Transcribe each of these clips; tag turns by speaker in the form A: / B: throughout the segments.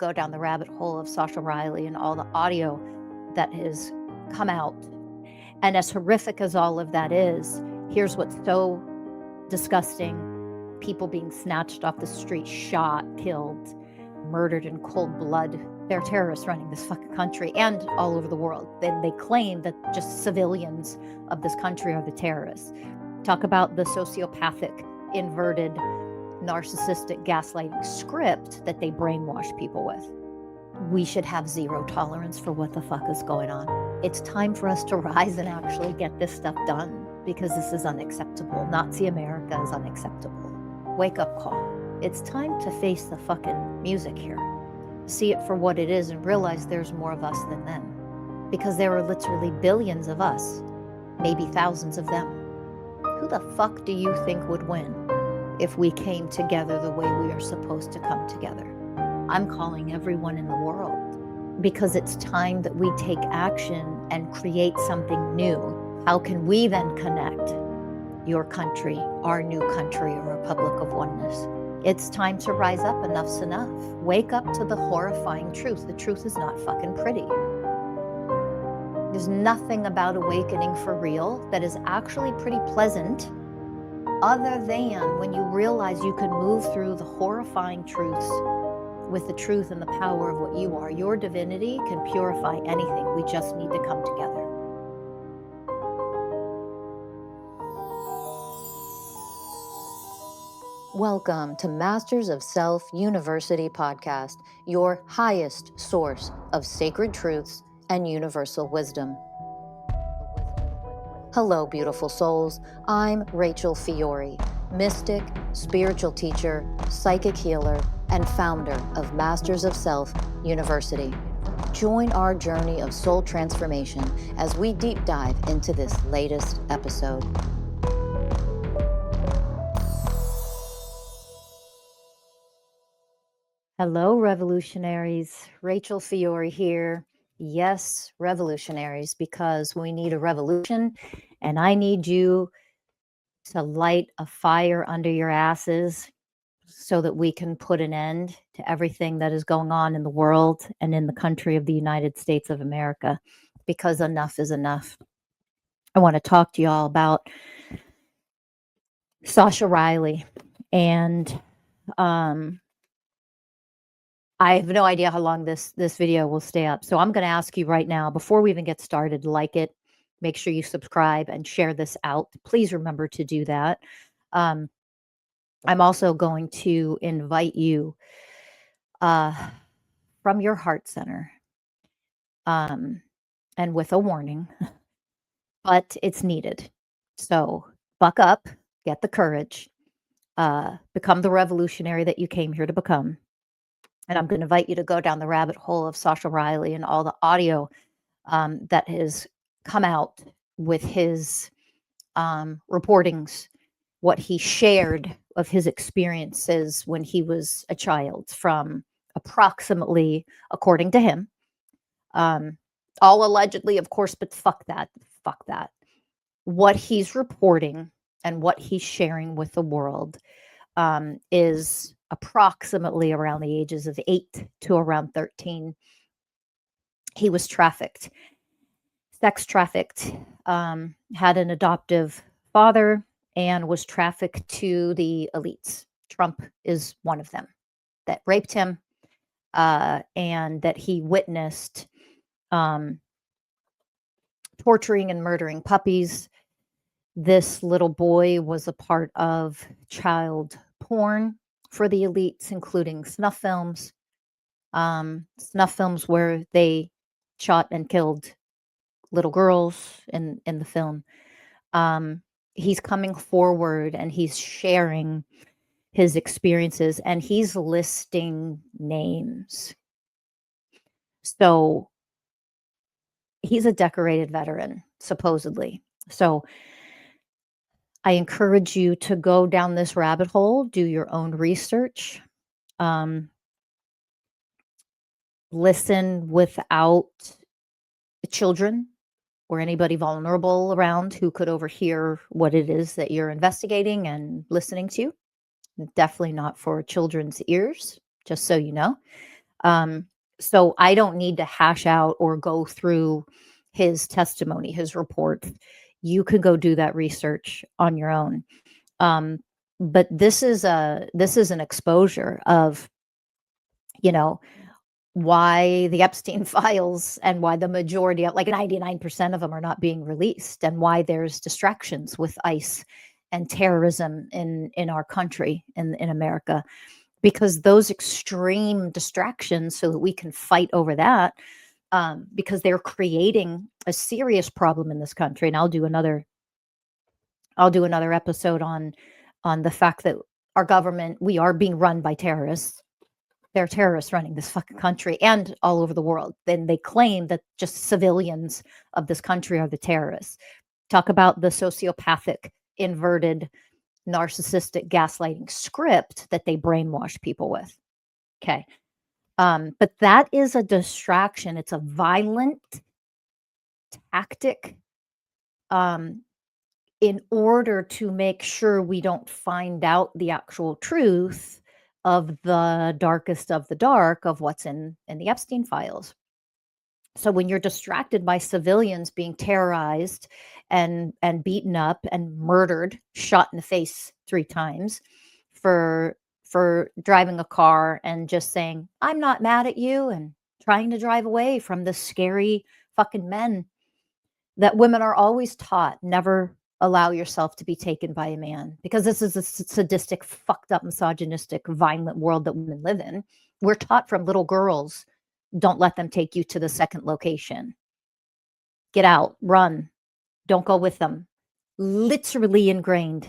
A: go down the rabbit hole of Sasha Riley and all the audio that has come out. And as horrific as all of that is, here's what's so disgusting. People being snatched off the street, shot, killed, murdered in cold blood. They're terrorists running this fucking country and all over the world. Then they claim that just civilians of this country are the terrorists. Talk about the sociopathic, inverted, narcissistic gaslighting script that they brainwash people with. We should have zero tolerance for what the fuck is going on. It's time for us to rise and actually get this stuff done, because this is unacceptable. Nazi America is unacceptable. Wake up call. It's time to face the fucking music here. See it for what it is and realize there's more of us than them. Because there are literally billions of us, maybe thousands of them. Who the fuck do you think would win if we came together the way we are supposed to come together? I'm calling everyone in the world, because it's time that we take action and create something new. How can we then connect your country, our new country, a Republic of Oneness? It's time to rise up. Enough's enough. Wake up to the horrifying truth. The truth is not fucking pretty. There's nothing about awakening for real that is actually pretty pleasant, other than when you realize you can move through the horrifying truths with the truth and the power of what you are. Your divinity can purify anything. We just need to come together. Welcome to Masters of Self University podcast, your highest source of sacred truths and universal wisdom. Hello, beautiful souls. I'm Rachel Fiori, mystic, spiritual teacher, psychic healer, and founder of Masters of Self University. Join our journey of soul transformation as we deep dive into this latest episode. Hello, revolutionaries. Rachel Fiori here. Yes, revolutionaries, because we need a revolution, and I need you to light a fire under your asses so that we can put an end to everything that is going on in the world and in the country of the United States of America, because enough is enough. I want to talk to you all about Sasha Riley, and I have no idea how long this video will stay up. So I'm going to ask you right now, before we even get started, like it, make sure you subscribe and share this out. Please remember to do that. I'm also going to invite you from your heart center, and with a warning, but it's needed. So buck up, get the courage, become the revolutionary that you came here to become. And I'm going to invite you to go down the rabbit hole of Sasha Riley and all the audio that has come out with his reportings, what he shared of his experiences when he was a child, from approximately, according to him, all allegedly, of course, but fuck that. What he's reporting and what he's sharing with the world is approximately around the ages of 8 to around 13. He was trafficked, sex trafficked, had an adoptive father, and was trafficked to the elites. Trump is one of them that raped him, and that he witnessed torturing and murdering puppies. This little boy was a part of child porn for the elites, including snuff films where they shot and killed little girls in the film. He's coming forward and he's sharing his experiences, and he's listing names. So he's a decorated veteran, supposedly. So I encourage you to go down this rabbit hole, do your own research, listen without children or anybody vulnerable around who could overhear what it is that you're investigating and listening to. Definitely not for children's ears, just so you know. So I don't need to hash out or go through his testimony, his report. You could go do that research on your own. But this is an exposure of, you know, why the Epstein files and why the majority of, like 99% of them, are not being released, and why there's distractions with ICE and terrorism in our country, in America, because those extreme distractions, so that we can fight over that, because they're creating a serious problem in this country. And I'll do another episode on the fact that our government, we are being run by terrorists. There are terrorists running this fucking country and all over the world. Then they claim that just civilians of this country are the terrorists. Talk about the sociopathic, inverted, narcissistic gaslighting script that they brainwash people with. Okay. But that is a distraction. It's a violent tactic, in order to make sure we don't find out the actual truth of the darkest of the dark of what's in the Epstein files. So when you're distracted by civilians being terrorized and beaten up and murdered, shot in the face 3 times for driving a car and just saying, "I'm not mad at you," and trying to drive away from the scary fucking men that women are always taught, never allow yourself to be taken by a man, because this is a sadistic, fucked up, misogynistic, violent world that women live in. We're taught from little girls, don't let them take you to the second location. Get out, run, don't go with them. Literally ingrained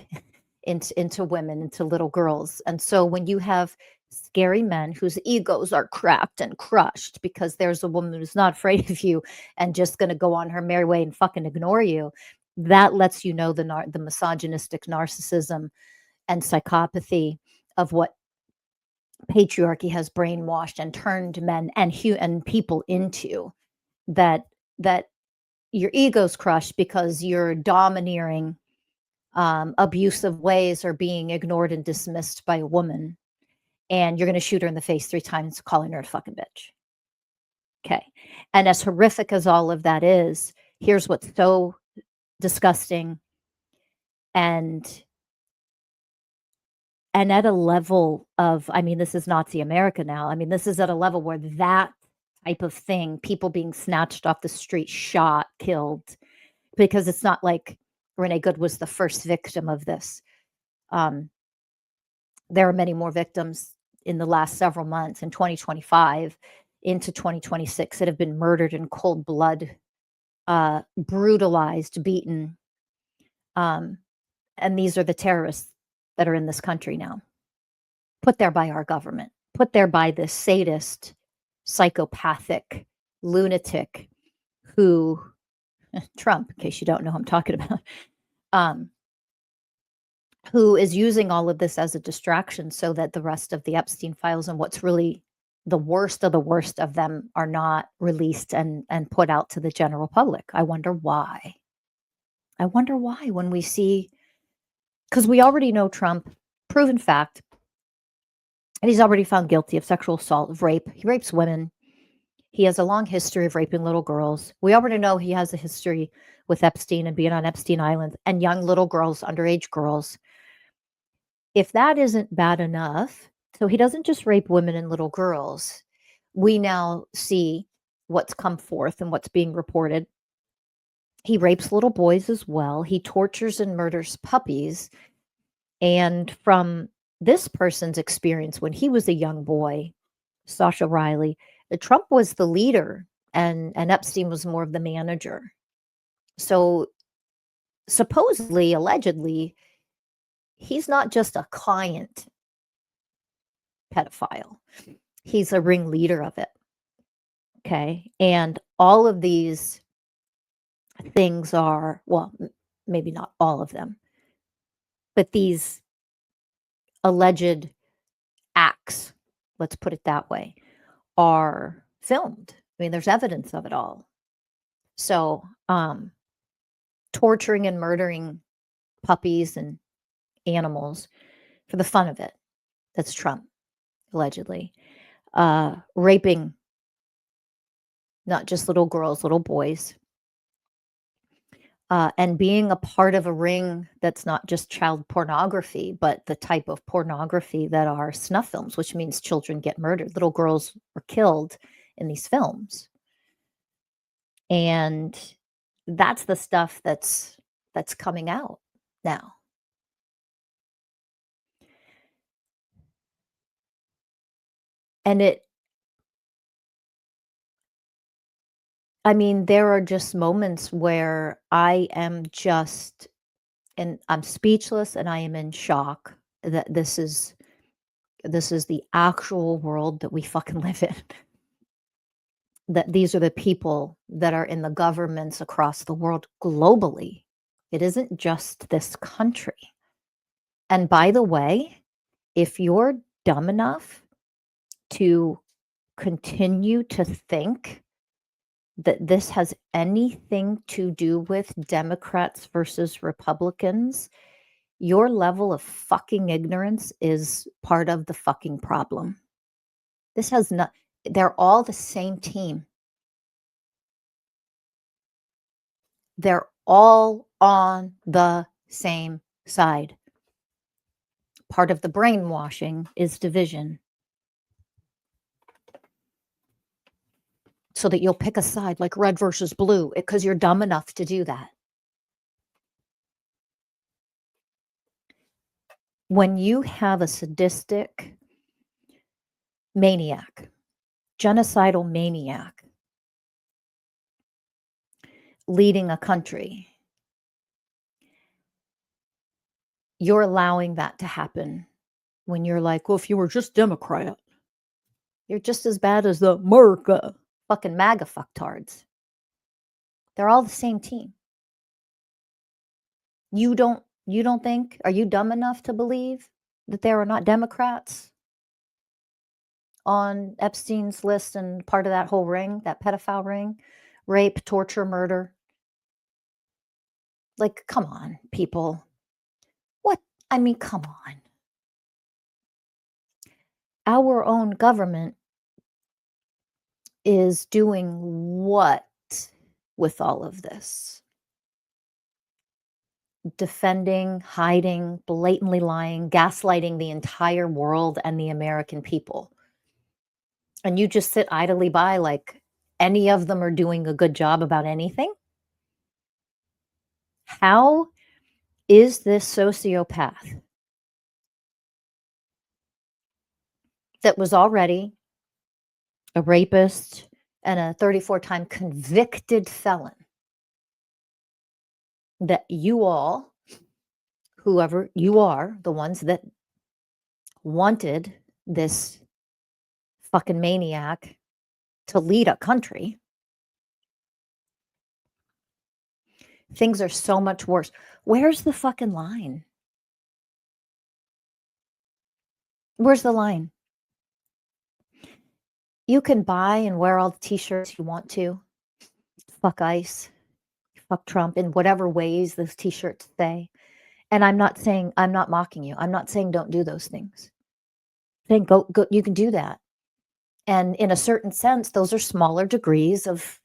A: into women, into little girls. And so when you have scary men whose egos are cracked and crushed because there's a woman who's not afraid of you and just going to go on her merry way and fucking ignore you, that lets you know the misogynistic narcissism and psychopathy of what patriarchy has brainwashed and turned men and people into. That your ego's crushed because your domineering, abusive ways are being ignored and dismissed by a woman, and you're going to shoot her in the face 3 times, calling her a fucking bitch. Okay. And as horrific as all of that is, here's what's so disgusting and at a level of, I mean, this is Nazi America now. I mean, this is at a level where that type of thing, people being snatched off the street, shot, killed, because it's not like Renee Good was the first victim of this. There are many more victims in the last several months, in 2025 into 2026, that have been murdered in cold blood, brutalized, beaten. And these are the terrorists that are in this country now, put there by our government, put there by this sadist, psychopathic lunatic who, Trump, in case you don't know who I'm talking about, who is using all of this as a distraction so that the rest of the Epstein files and what's really the worst of them are not released and put out to the general public. I wonder why. When we see, because we already know Trump, proven fact, and he's already found guilty of sexual assault, of rape. He rapes women. He has a long history of raping little girls. We already know he has a history with Epstein and being on Epstein Island and young little girls, underage girls. If that isn't bad enough, so he doesn't just rape women and little girls. We now see what's come forth and what's being reported. He rapes little boys as well. He tortures and murders puppies. And from this person's experience when he was a young boy, Sasha Riley, Trump was the leader and Epstein was more of the manager. So supposedly, allegedly, he's not just a client pedophile. He's a ringleader of it. Okay. And all of these things are, well, maybe not all of them, but these alleged acts, let's put it that way, are filmed. I mean, there's evidence of it all. So, torturing and murdering puppies and animals for the fun of it. That's Trump, allegedly. raping not just little girls, little boys, and being a part of a ring that's not just child pornography, but the type of pornography that are snuff films, which means children get murdered. Little girls were killed in these films. And that's the stuff that's coming out now. And I mean, there are just moments where I am just, and I'm speechless and I am in shock that this is the actual world that we fucking live in. That these are the people that are in the governments across the world globally. It isn't just this country. And by the way, if you're dumb enough to continue to think that this has anything to do with Democrats versus Republicans, your level of fucking ignorance is part of the fucking problem. This has not, they're all the same team. They're all on the same side. Part of the brainwashing is division. So that you'll pick a side like red versus blue because you're dumb enough to do that. When you have a sadistic maniac, genocidal maniac leading a country, you're allowing that to happen when you're like, well, if you were just Democrat, you're just as bad as the America fucking MAGA fucktards. They're all the same team. You don't think, are you dumb enough to believe that there are not Democrats on Epstein's list and part of that whole ring, that pedophile ring, rape, torture, murder? Like, come on, people. What? I mean, come on. Our own government is doing what with all of this? Defending, hiding, blatantly lying, gaslighting the entire world and the American people. And you just sit idly by like any of them are doing a good job about anything? How is this sociopath that was already a rapist and a 34-time convicted felon, that you all, whoever you are, the ones that wanted this fucking maniac to lead a country, things are so much worse. Where's the fucking line? Where's the line? You can buy and wear all the t-shirts you want to. Fuck ICE, fuck Trump, in whatever ways those t-shirts say. And I'm not mocking you. I'm not saying don't do those things. Saying go, you can do that. And in a certain sense, those are smaller degrees of,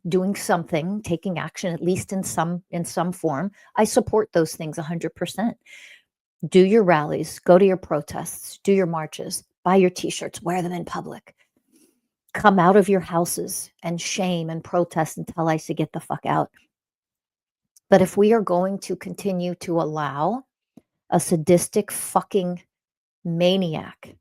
A: doing something, taking action, at least in some form. I support those things 100%. Do your rallies, go to your protests, do your marches, buy your t-shirts, wear them in public. Come out of your houses and shame and protest and tell ICE to get the fuck out. But if we are going to continue to allow a sadistic fucking maniac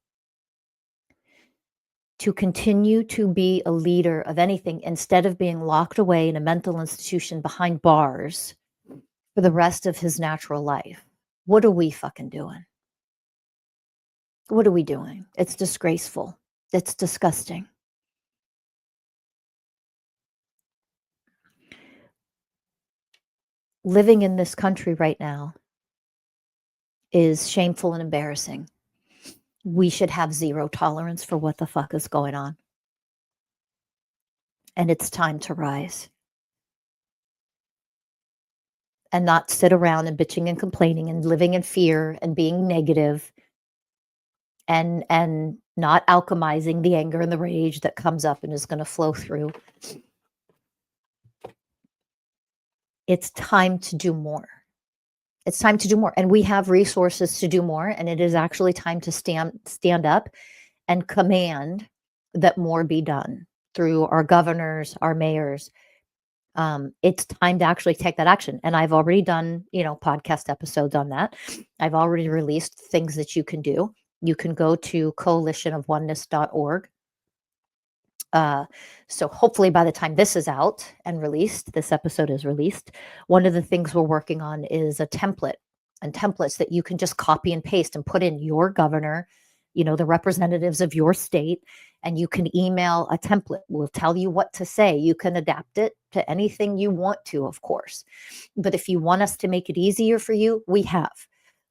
A: to continue to be a leader of anything instead of being locked away in a mental institution behind bars for the rest of his natural life, what are we fucking doing? What are we doing? It's disgraceful. It's disgusting. Living in this country right now is shameful and embarrassing. We should have zero tolerance for what the fuck is going on. And it's time to rise. And not sit around and bitching and complaining and living in fear and being negative and not alchemizing the anger and the rage that comes up and is going to flow through. It's time to do more. It's time to do more. And we have resources to do more. And it is actually time to stand up and command that more be done through our governors, our mayors. It's time to actually take that action. And I've already done, podcast episodes on that. I've already released things that you can do. You can go to coalitionofoneness.org. So hopefully by the time this is out and released, this episode is released, one of the things we're working on is a template and templates that you can just copy and paste and put in your governor, the representatives of your state, and you can email a template. We'll tell you what to say. You can adapt it to anything you want to, of course. But if you want us to make it easier for you, we have.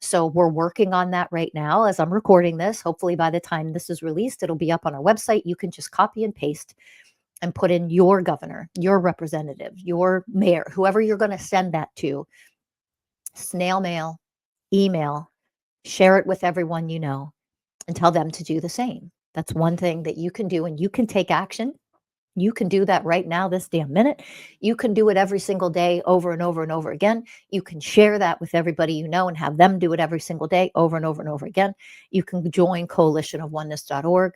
A: So we're working on that right now as I'm recording this. Hopefully by the time this is released, it'll be up on our website. You can just copy and paste and put in your governor, your representative, your mayor, whoever you're going to send that to. Snail mail, email, share it with everyone you know, and tell them to do the same. That's one thing that you can do, and you can take action. You can do that right now, this damn minute. You can do it every single day over and over and over again. You can share that with everybody you know and have them do it every single day over and over and over again. You can join coalitionofoneness.org.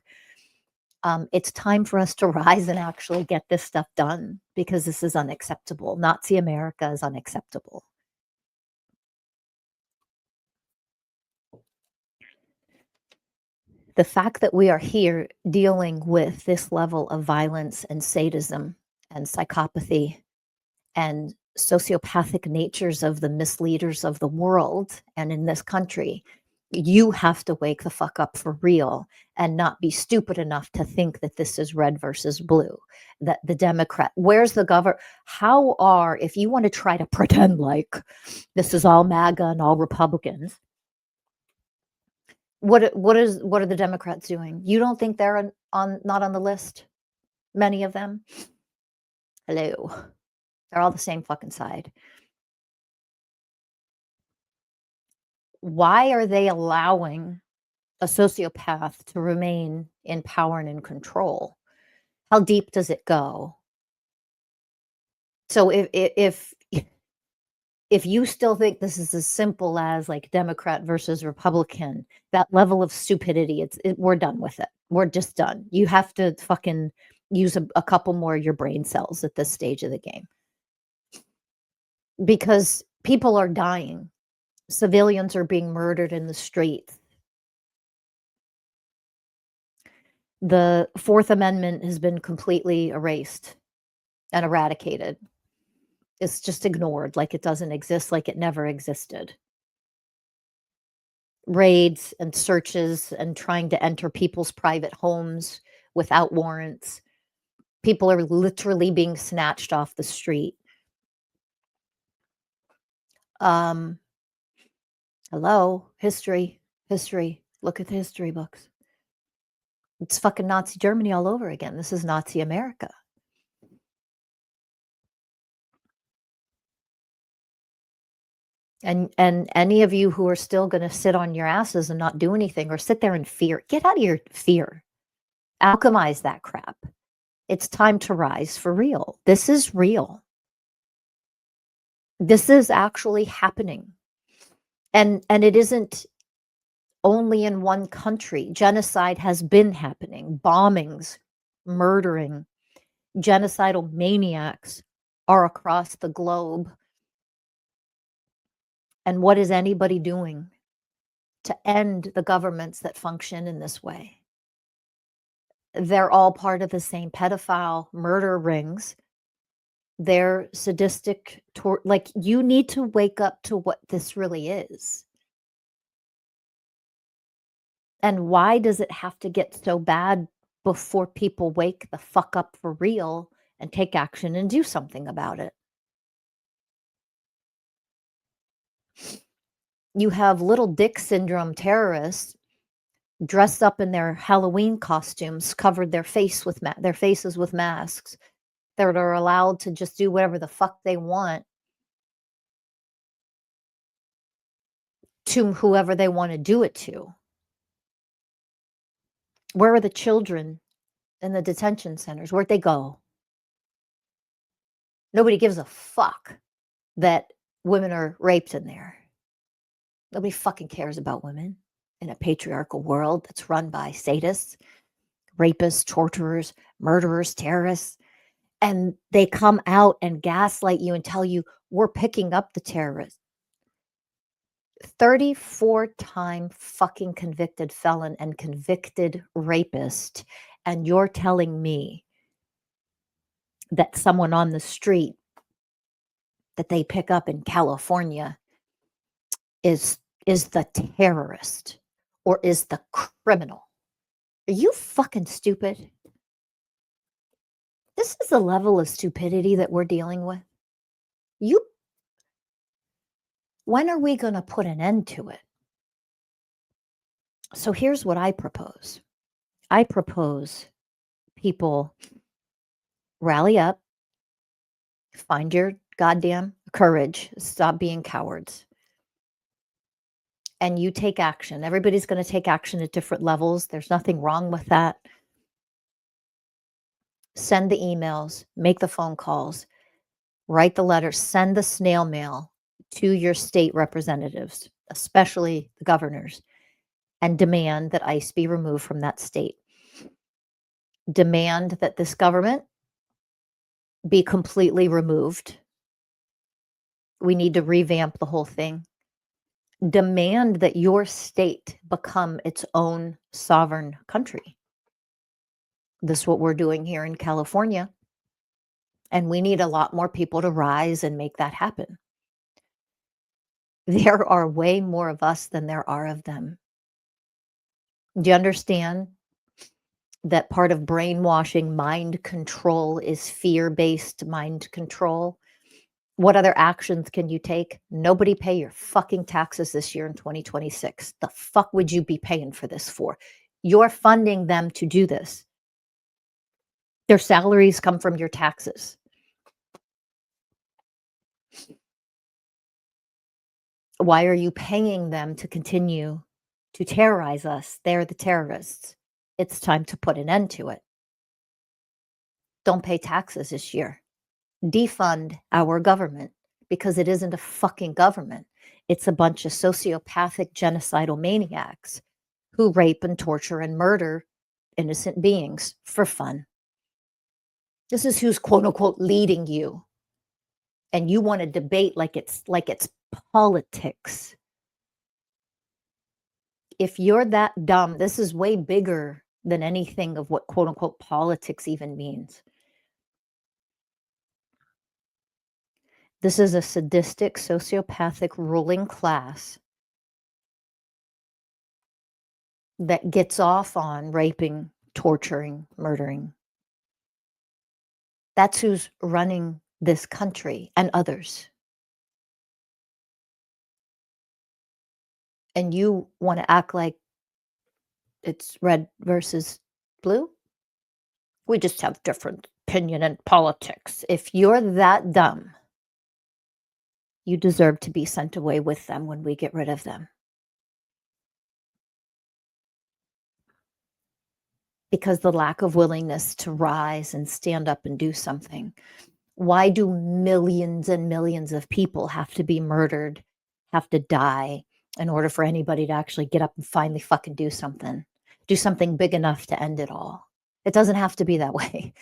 A: It's time for us to rise and actually get this stuff done, because this is unacceptable. Nazi America is unacceptable. The fact that we are here dealing with this level of violence and sadism and psychopathy and sociopathic natures of the misleaders of the world and in this country, you have to wake the fuck up for real and not be stupid enough to think that this is red versus blue, that the Democrat, where's the governor? If you want to try to pretend like this is all MAGA and all Republicans, what are the Democrats doing? You don't think they're not on the list? Many of them. Hello. They're all the same fucking side. Why are they allowing a sociopath to remain in power and in control? How deep does it go? So if you still think this is as simple as like Democrat versus Republican, that level of stupidity, we're done with it. We're just done. You have to fucking use a couple more of your brain cells at this stage of the game, because people are dying. Civilians are being murdered in the streets. The Fourth Amendment has been completely erased and eradicated. It's just ignored, like it doesn't exist, like it never existed. Raids and searches and trying to enter people's private homes without warrants. People are literally being snatched off the street. Hello, history. Look at the history books. It's fucking Nazi Germany all over again. This is Nazi America. And any of you who are still going to sit on your asses and not do anything or sit there in fear, get out of your fear. Alchemize that crap. It's time to rise for real. This is real. This is actually happening. And it isn't only in one country. Genocide has been happening. Bombings, murdering, genocidal maniacs are across the globe. And what is anybody doing to end the governments that function in this way? They're all part of the same pedophile murder rings. They're sadistic. Like, you need to wake up to what this really is. And why does it have to get so bad before people wake the fuck up for real and take action and do something about it? You have little dick syndrome terrorists dressed up in their Halloween costumes, covered their faces with masks, that are allowed to just do whatever the fuck they want to whoever they want to do it to. Where are the children in the detention centers? Where'd they go? Nobody gives a fuck that women are raped in there. Nobody fucking cares about women in a patriarchal world that's run by sadists, rapists, torturers, murderers, terrorists. And they come out and gaslight you and tell you, we're picking up the terrorists. 34-time fucking convicted felon and convicted rapist. And you're telling me that someone on the street that they pick up in California is the terrorist or is the criminal. Are you fucking stupid? This is the level of stupidity that we're dealing with. When are we going to put an end to it? So here's what I propose. I propose people rally up, find your goddamn courage, stop being cowards, and you take action. Everybody's going to take action at different levels. There's nothing wrong with that. Send the emails, make the phone calls, write the letters, send the snail mail to your state representatives, especially the governors, and demand that ICE be removed from that state. Demand that this government be completely removed. We need to revamp the whole thing. Demand that your state become its own sovereign country. This is what we're doing here in California. And we need a lot more people to rise and make that happen. There are way more of us than there are of them. Do you understand that part of brainwashing, mind control, is fear-based mind control? What other actions can you take? Nobody pay your fucking taxes this year in 2026. The fuck would you be paying for this for? You're funding them to do this. Their salaries come from your taxes. Why are you paying them to continue to terrorize us? They're the terrorists. It's time to put an end to it. Don't pay taxes this year. Defund our government, because it isn't a fucking government. It's a bunch of sociopathic genocidal maniacs who rape and torture and murder innocent beings for fun. This is who's quote unquote leading you. And you want to debate like it's politics. If you're that dumb, this is way bigger than anything of what quote unquote politics even means. This is a sadistic, sociopathic ruling class that gets off on raping, torturing, murdering. That's who's running this country and others. And you want to act like it's red versus blue? We just have different opinion in politics. If you're that dumb, you deserve to be sent away with them when we get rid of them. Because the lack of willingness to rise and stand up and do something. Why do millions and millions of people have to be murdered, have to die, in order for anybody to actually get up and finally fucking do something big enough to end it all? It doesn't have to be that way.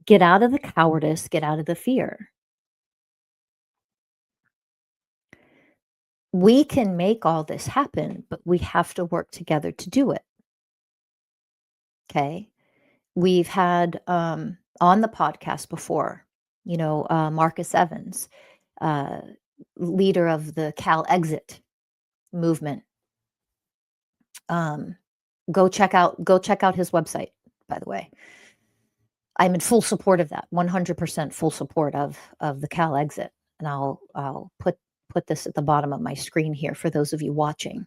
A: Get out of the cowardice, get out of the fear. We can make all this happen, but we have to work together to do it. Okay. We've had on the podcast before, Marcus Evans, leader of the Cal Exit movement. Go check out his website, by the way. I'm in full support of that, 100% full support of the Cal Exit. And I'll put this at the bottom of my screen here for those of you watching.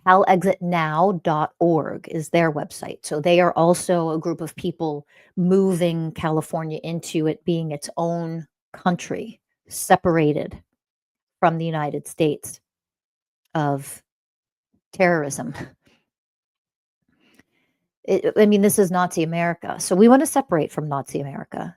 A: CalExitNow.org is their website. So they are also a group of people moving California into it being its own country, separated from the United States of terrorism. I mean, this is Nazi America. So we want to separate from Nazi America.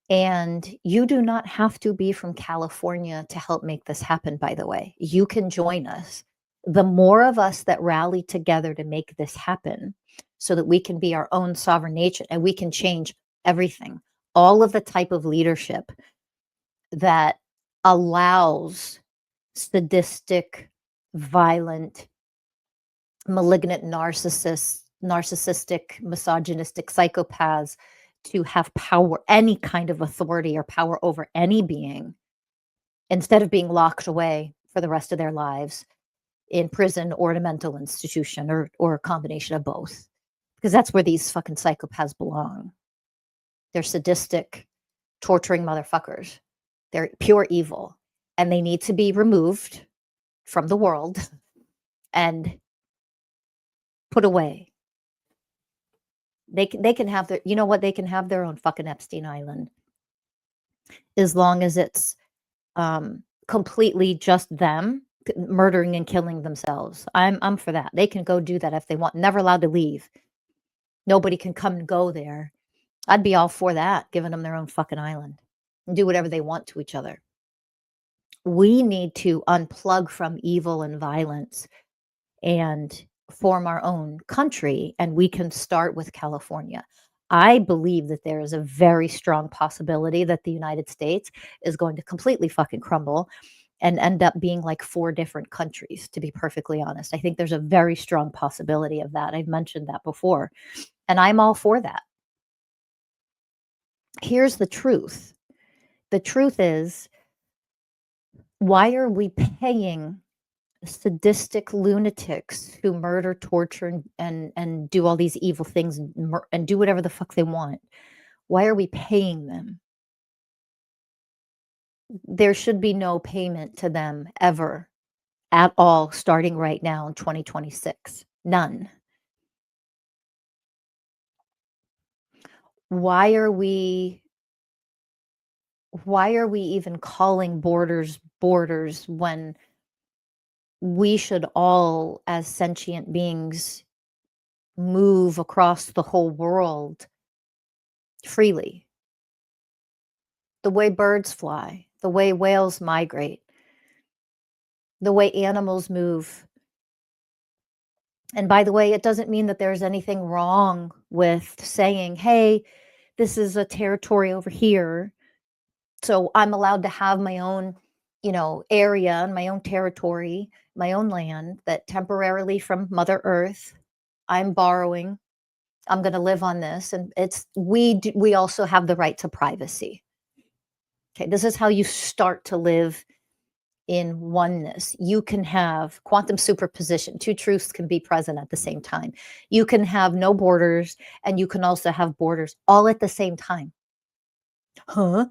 A: And you do not have to be from California to help make this happen, by the way. You can join us. The more of us that rally together to make this happen so that we can be our own sovereign nation and we can change everything, all of the type of leadership that allows sadistic, violent, malignant narcissistic, misogynistic psychopaths to have power, any kind of authority or power over any being, instead of being locked away for the rest of their lives in prison or in a mental institution or a combination of both. Because that's where these fucking psychopaths belong. They're sadistic, torturing motherfuckers. They're pure evil. And they need to be removed from the world and put away. They can have their, you know what, they can have their own fucking Epstein Island, as long as it's completely just them murdering and killing themselves. I'm for that. They can go do that if they want. Never allowed to leave. Nobody can come and go there. I'd be all for that, giving them their own fucking island and do whatever they want to each other. We need to unplug from evil and violence and form our own country, and we can start with California. I believe that there is a very strong possibility that the United States is going to completely fucking crumble and end up being like 4 different countries, to be perfectly honest. I think there's a very strong possibility of that. I've mentioned that before, and I'm all for that. Here's the truth. The truth is, why are we paying sadistic lunatics who murder, torture, and do all these evil things and do whatever the fuck they want? Why are we paying them? There should be no payment to them ever at all, starting right now in 2026. None. Why are we even calling borders when we should all, as sentient beings, move across the whole world freely? The way birds fly, the way whales migrate, the way animals move. And by the way, it doesn't mean that there's anything wrong with saying, hey, this is a territory over here, so I'm allowed to have my own, area and my own territory, my own land that temporarily from Mother Earth I'm borrowing. I'm going to live on this, and we also have the right to privacy. Okay, this is how you start to live in oneness. You can have quantum superposition. 2 truths can be present at the same time. You can have no borders, and you can also have borders all at the same time. Huh?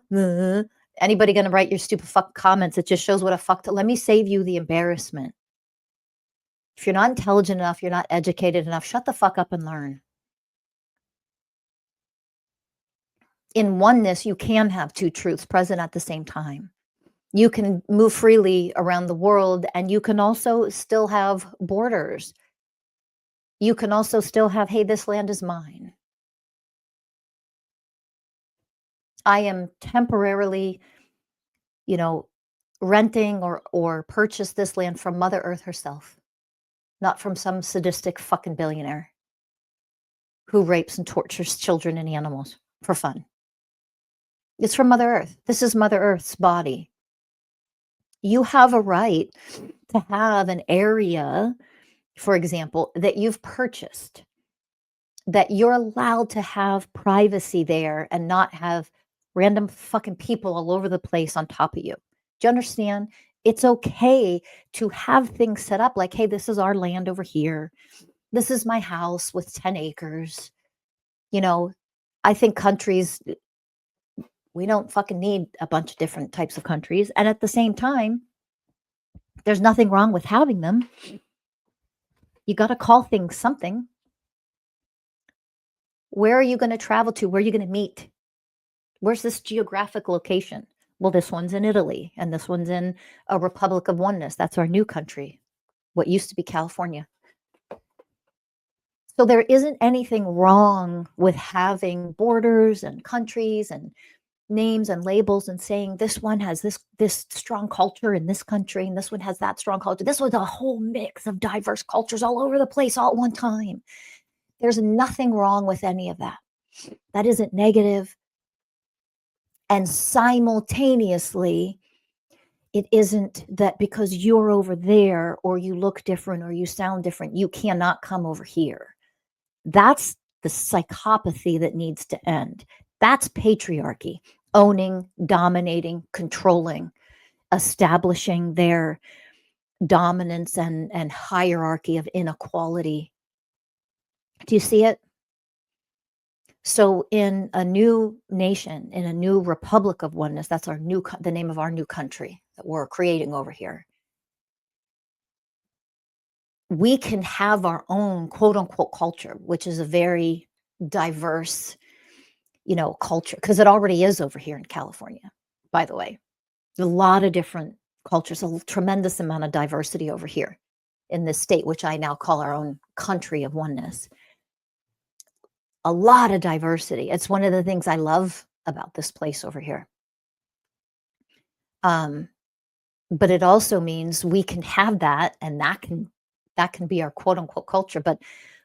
A: Anybody going to write your stupid fuck comments? It just shows what a fuck. Let me save you the embarrassment. If you're not intelligent enough, you're not educated enough, shut the fuck up and learn. In oneness, you can have 2 truths present at the same time. You can move freely around the world, and you can also still have borders. You can also still have, hey, this land is mine. I am temporarily, renting or purchase this land from Mother Earth herself, not from some sadistic fucking billionaire who rapes and tortures children and animals for fun. It's from Mother Earth. This is Mother Earth's body. You have a right to have an area, for example, that you've purchased, that you're allowed to have privacy there and not have random fucking people all over the place on top of you. Do you understand? It's okay to have things set up like, hey, this is our land over here. This is my house with 10 acres. I think countries, we don't fucking need a bunch of different types of countries. And at the same time, there's nothing wrong with having them. You got to call things something. Where are you going to travel to? Where are you going to meet? Where's this geographic location? Well, this one's in Italy, and this one's in a Republic of Oneness. That's our new country, what used to be California. So there isn't anything wrong with having borders and countries and names and labels and saying this one has this strong culture in this country and this one has that strong culture. This was a whole mix of diverse cultures all over the place all at one time. There's nothing wrong with any of that. That isn't negative. And simultaneously, it isn't that because you're over there or you look different or you sound different, you cannot come over here. That's the psychopathy that needs to end. That's patriarchy, owning, dominating, controlling, establishing their dominance and hierarchy of inequality. Do you see it? So in a new nation, in a new republic of oneness, that's our new the name of our new country that we're creating over here. We can have our own quote unquote culture, which is a very diverse, culture, because it already is over here in California, by the way. A lot of different cultures, a tremendous amount of diversity over here in this state, which I now call our own country of oneness. A lot of diversity. It's one of the things I love about this place over here. But it also means we can have that, and that can be our quote unquote culture, but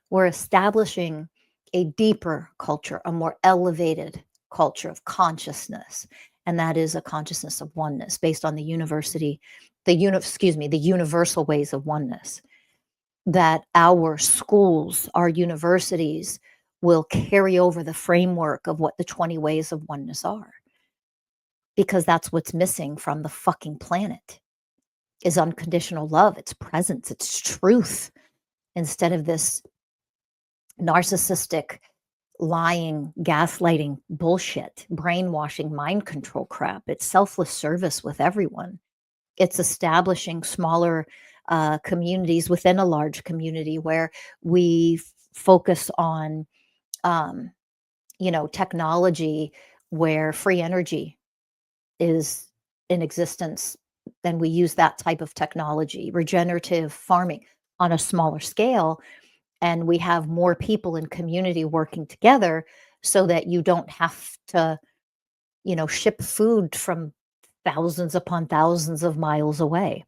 A: we're establishing a deeper culture, a more elevated culture of consciousness. And that is a consciousness of oneness based on the universal ways of oneness. That our schools, our universities will carry over the framework of what the 20 ways of oneness are. Because that's what's missing from the fucking planet is unconditional love, its presence, its truth, instead of this narcissistic, lying, gaslighting bullshit, brainwashing, mind control crap. It's selfless service with everyone. It's establishing smaller communities within a large community where we focus on, technology, where free energy is in existence. Then we use that type of technology, regenerative farming on a smaller scale, and we have more people in community working together so that you don't have to, ship food from thousands upon thousands of miles away.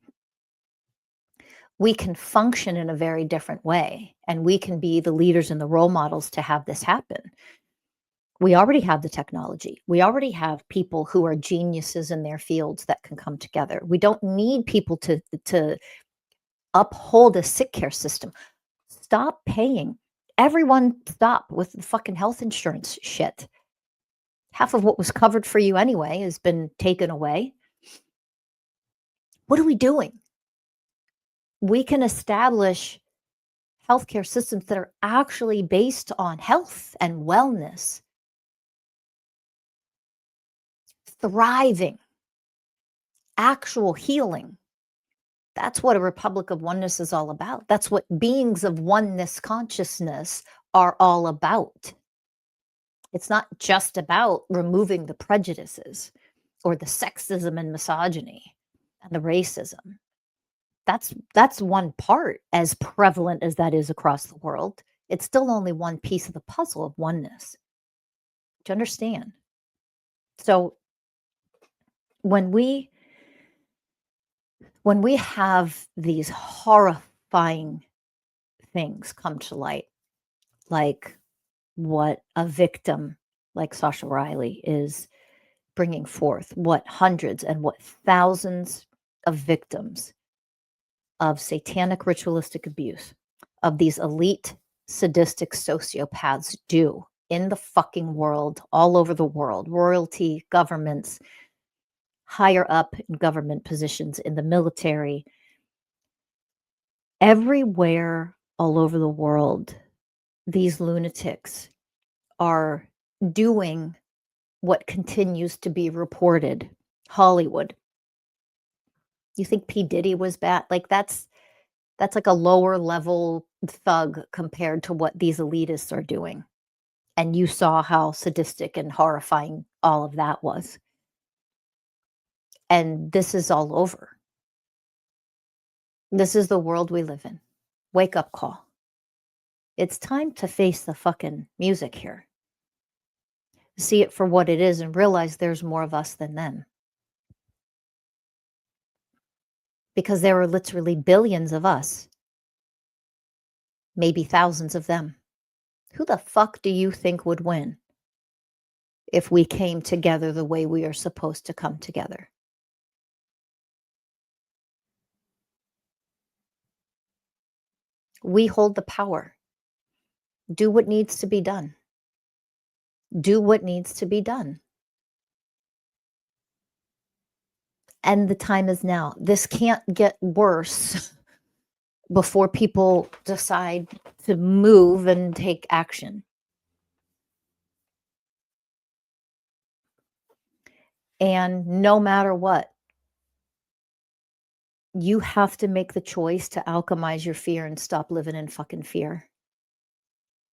A: We can function in a very different way, and we can be the leaders and the role models to have this happen. We already have the technology. We already have people who are geniuses in their fields that can come together. We don't need people to uphold a sick care system. Stop paying. Everyone stop with the fucking health insurance shit. Half of what was covered for you anyway has been taken away. What are we doing? We can establish healthcare systems that are actually based on health and wellness, thriving, actual healing. That's what a Republic of Oneness is all about. That's what beings of oneness consciousness are all about. It's not just about removing the prejudices or the sexism and misogyny and the racism. That's one part, as prevalent as that is across the world. It's still only one piece of the puzzle of oneness. Do you understand? So when we have these horrifying things come to light, like what a victim like Sasha Riley is bringing forth, what hundreds and what thousands of victims of satanic ritualistic abuse of these elite sadistic sociopaths do in the fucking world, all over the world, royalty, governments, higher up in government positions, in the military, everywhere all over the world, these lunatics are doing what continues to be reported. Hollywood. You think P. Diddy was bad? Like that's like a lower level thug compared to what these elitists are doing. And you saw how sadistic and horrifying all of that was. And this is all over. This is the world we live in. Wake up call. It's time to face the fucking music here. See it for what it is and realize there's more of us than them. Because there are literally billions of us, maybe thousands of them. Who the fuck do you think would win if we came together the way we are supposed to come together? We hold the power. Do what needs to be done. Do what needs to be done. And the time is now. This can't get worse before people decide to move and take action. And no matter what, you have to make the choice to alchemize your fear and stop living in fucking fear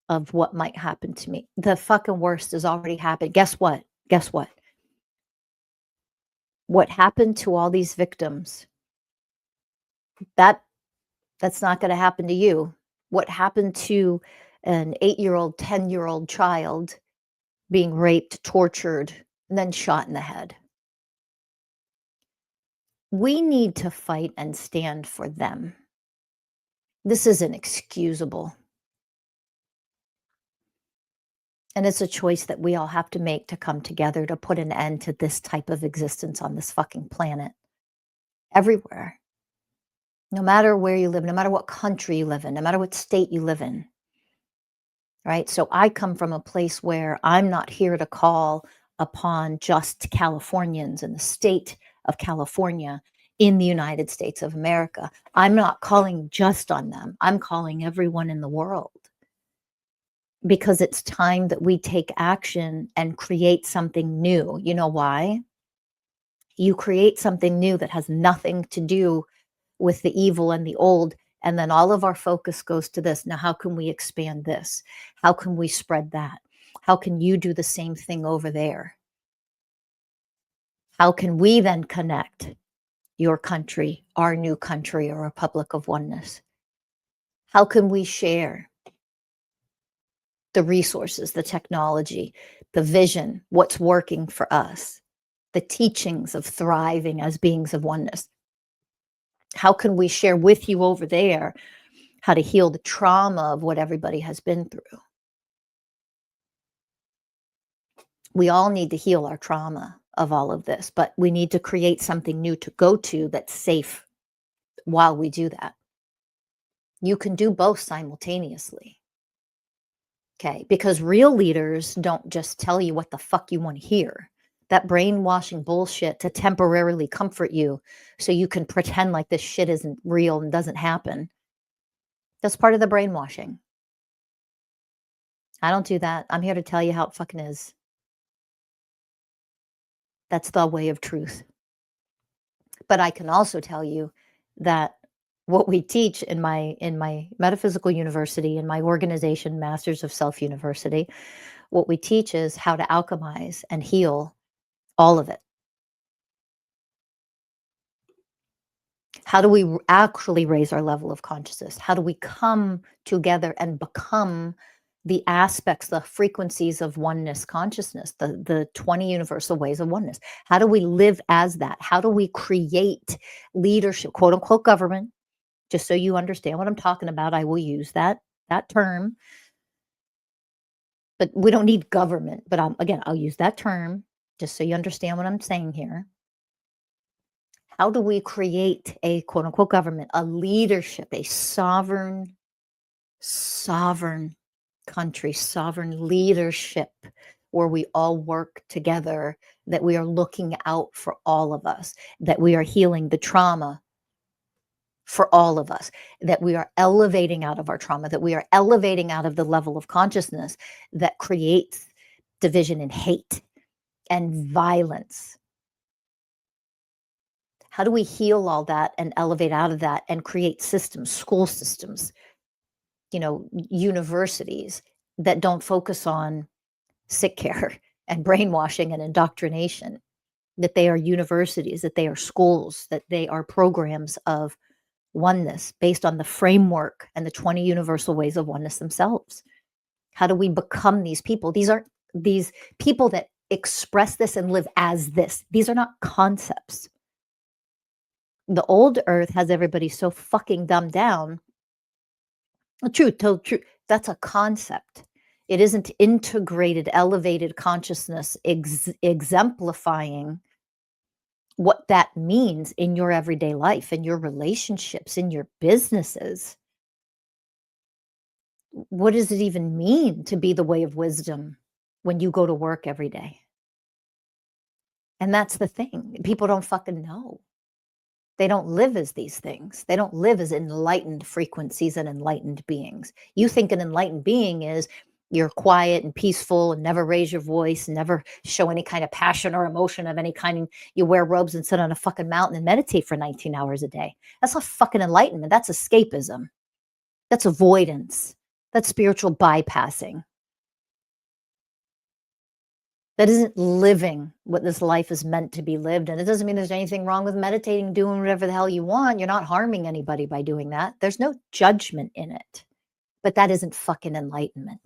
A: of what might happen to me. The fucking worst has already happened. Guess what? Guess what? What happened to all these victims, that's not going to happen to you. What happened to an 8-year-old, 10-year-old child being raped, tortured, and then shot in the head? We need to fight and stand for them. This is inexcusable. And it's a choice that we all have to make to come together to put an end to this type of existence on this fucking planet. Everywhere. No matter where you live, no matter what country you live in, no matter what state you live in. Right? So I come from a place where I'm not here to call upon just Californians in the state of California in the United States of America. I'm not calling just on them. I'm calling everyone in the world. Because it's time that we take action and create something new. You know why? You create something new that has nothing to do with the evil and the old. And then all of our focus goes to this. Now, how can we expand this? How can we spread that? How can you do the same thing over there? How can we then connect your country, our new country, or Republic of Oneness? How can we share the resources, the technology, the vision, what's working for us, the teachings of thriving as beings of oneness? How can we share with you over there how to heal the trauma of what everybody has been through? We all need to heal our trauma of all of this, but we need to create something new to go to that's safe while we do that. You can do both simultaneously. Okay, because real leaders don't just tell you what the fuck you want to hear. That brainwashing bullshit to temporarily comfort you so you can pretend like this shit isn't real and doesn't happen. That's part of the brainwashing. I don't do that. I'm here to tell you how it fucking is. That's the way of truth. But I can also tell you that what we teach in my metaphysical university, in my organization, Masters of Self University, what we teach is how to alchemize and heal all of it. How do we actually raise our level of consciousness? How do we come together and become the aspects, the frequencies of oneness consciousness, the 20 universal ways of oneness? How do we live as that? How do we create leadership, quote unquote, government? Just so you understand what I'm talking about, I will use that term. But we don't need government. But again, I'll use that term just so you understand what I'm saying here. How do we create a quote unquote government, a leadership, a sovereign country, sovereign leadership where we all work together, that we are looking out for all of us, that we are healing the trauma for all of us, that we are elevating out of our trauma, that we are elevating out of the level of consciousness that creates division and hate and violence. How do we heal all that and elevate out of that and create systems, school systems, universities that don't focus on sick care and brainwashing and indoctrination, that they are universities, that they are schools, that they are programs of oneness based on the framework and the 20 universal ways of oneness themselves. How do we become these people? These aren't these people that express this and live as this. These are not concepts. The old earth has everybody so fucking dumbed down. The truth, told truth. That's a concept. It isn't integrated, elevated consciousness exemplifying what that means in your everyday life, in your relationships, in your businesses. What does it even mean to be the way of wisdom when you go to work every day? And that's the thing. People don't fucking know. They don't live as these things. They don't live as enlightened frequencies and enlightened beings. You think an enlightened being is you're quiet and peaceful and never raise your voice, never show any kind of passion or emotion of any kind. You wear robes and sit on a fucking mountain and meditate for 19 hours a day. That's not fucking enlightenment. That's escapism. That's avoidance. That's spiritual bypassing. That isn't living what this life is meant to be lived. And it doesn't mean there's anything wrong with meditating, doing whatever the hell you want. You're not harming anybody by doing that. There's no judgment in it. But that isn't fucking enlightenment.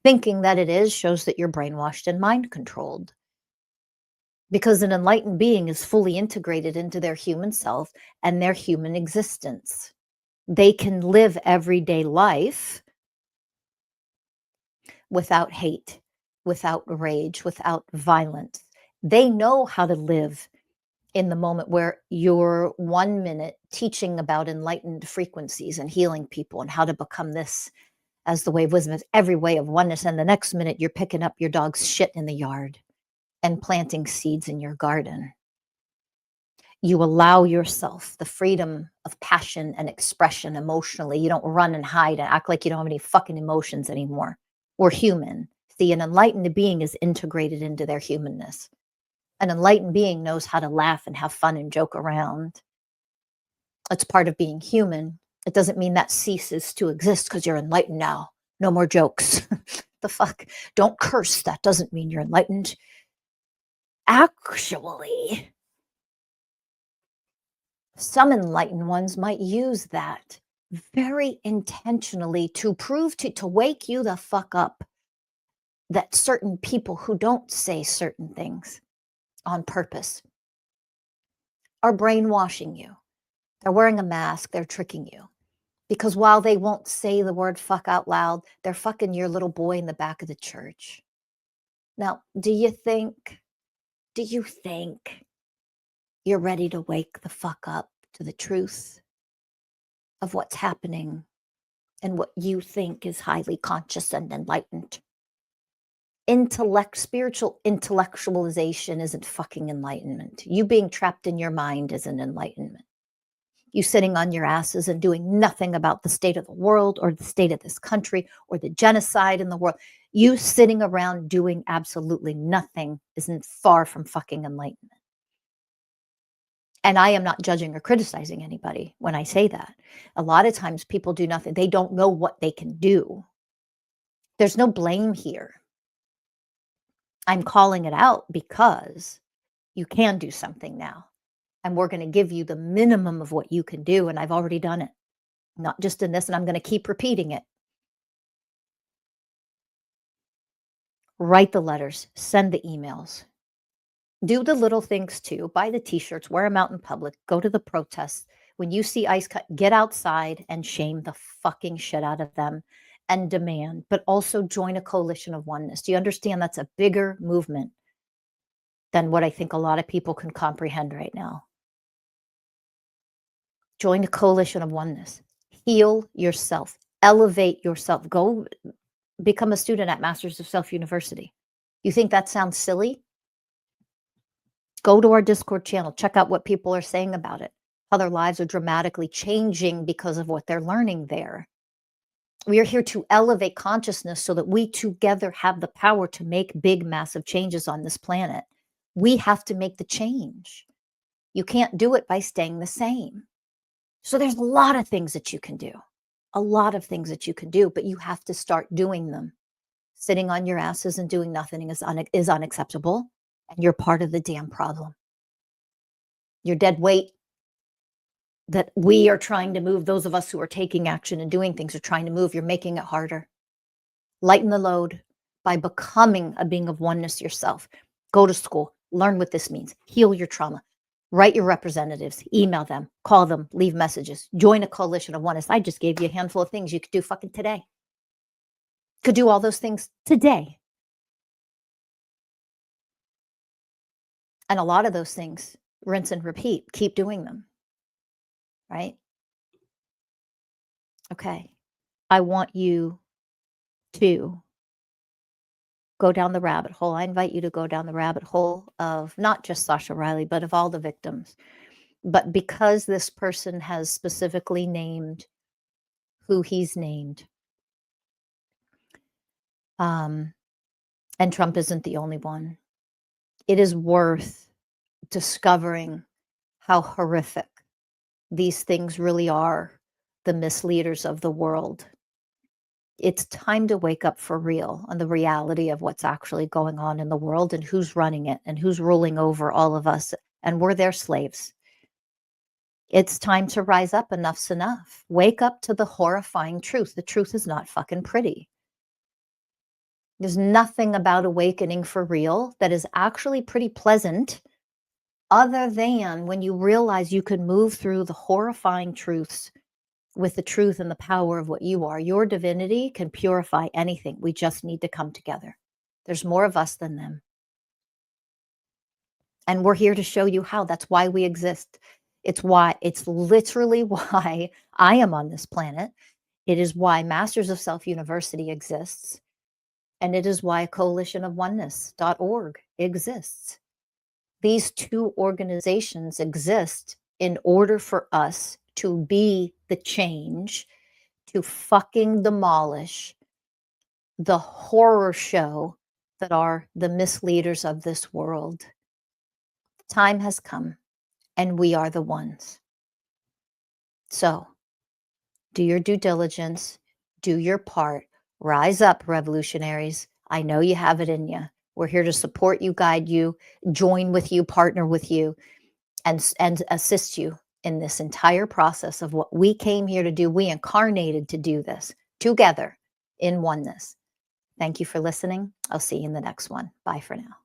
A: Thinking that it is shows that you're brainwashed and mind controlled. Because an enlightened being is fully integrated into their human self and their human existence. They can live everyday life without hate, without rage, without violence. They know how to live in the moment where you're 1 minute teaching about enlightened frequencies and healing people and how to become this as the way of wisdom is every way of oneness. And the next minute you're picking up your dog's shit in the yard and planting seeds in your garden. You allow yourself the freedom of passion and expression emotionally. You don't run and hide and act like you don't have any fucking emotions anymore. We're human. See, an enlightened being is integrated into their humanness. An enlightened being knows how to laugh and have fun and joke around. It's part of being human. It doesn't mean that ceases to exist because you're enlightened now. No more jokes. The fuck? Don't curse. That doesn't mean you're enlightened. Actually, some enlightened ones might use that very intentionally to prove to wake you the fuck up that certain people who don't say certain things on purpose are brainwashing you. They're wearing a mask. They're tricking you. Because while they won't say the word fuck out loud, they're fucking your little boy in the back of the church. Now, do you think you're ready to wake the fuck up to the truth of what's happening and what you think is highly conscious and enlightened? Spiritual intellectualization isn't fucking enlightenment. You being trapped in your mind isn't enlightenment. You sitting on your asses and doing nothing about the state of the world or the state of this country or the genocide in the world. You sitting around doing absolutely nothing isn't far from fucking enlightenment. And I am not judging or criticizing anybody when I say that. A lot of times people do nothing. They don't know what they can do. There's no blame here. I'm calling it out because you can do something now. And we're going to give you the minimum of what you can do. And I've already done it, not just in this, and I'm going to keep repeating it. Write the letters, send the emails, do the little things too. Buy the t-shirts, wear them out in public, go to the protests. When you see ICE cut, get outside and shame the fucking shit out of them and demand, but also join a coalition of oneness. Do you understand that's a bigger movement than what I think a lot of people can comprehend right now? Join a coalition of oneness. Heal yourself. Elevate yourself. Go become a student at Masters of Self University. You think that sounds silly? Go to our Discord channel. Check out what people are saying about it. How their lives are dramatically changing because of what they're learning there. We are here to elevate consciousness so that we together have the power to make big, massive changes on this planet. We have to make the change. You can't do it by staying the same. So there's a lot of things that you can do, but you have to start doing them. Sitting on your asses and doing nothing is unacceptable, and you're part of the damn problem. You're dead weight. that we are trying to move. Those of us who are taking action and doing things are trying to move. You're making it harder. Lighten the load by becoming a being of oneness yourself. Go to school, learn what this means, heal your trauma, write your representatives, email them, call them, leave messages, join a coalition of oneness. I just gave you a handful of things you could do fucking today. Could do all those things today. And a lot of those things, rinse and repeat, keep doing them, right? Okay. I want you to go down the rabbit hole. I invite you to go down the rabbit hole of not just Sasha Riley, but of all the victims. But because this person has specifically named who he's named, and Trump isn't the only one, it is worth discovering how horrific these things really are, the misleaders of the world. It's time to wake up for real on the reality of what's actually going on in the world and who's running it and who's ruling over all of us, and we're their slaves. It's time to rise up. Enough's enough. Wake up to the horrifying truth. The truth is not fucking pretty. There's nothing about awakening for real that is actually pretty pleasant, other than when you realize you can move through the horrifying truths with the truth and the power of what you are. Your divinity can purify anything. We just need to come together. There's more of us than them. And we're here to show you how. That's why we exist. It's literally why I am on this planet. It is why Masters of Self University exists. And it is why Coalition of Oneness.org exists. These two organizations exist in order for us to be the change, to fucking demolish the horror show that are the misleaders of this world. Time has come, and we are the ones. So, do your due diligence, do your part, rise up, revolutionaries. I know you have it in you. We're here to support you, guide you, join with you, partner with you, and assist you in this entire process of what we came here to do. We incarnated to do this together in oneness. Thank you for listening. I'll see you in the next one. Bye for now.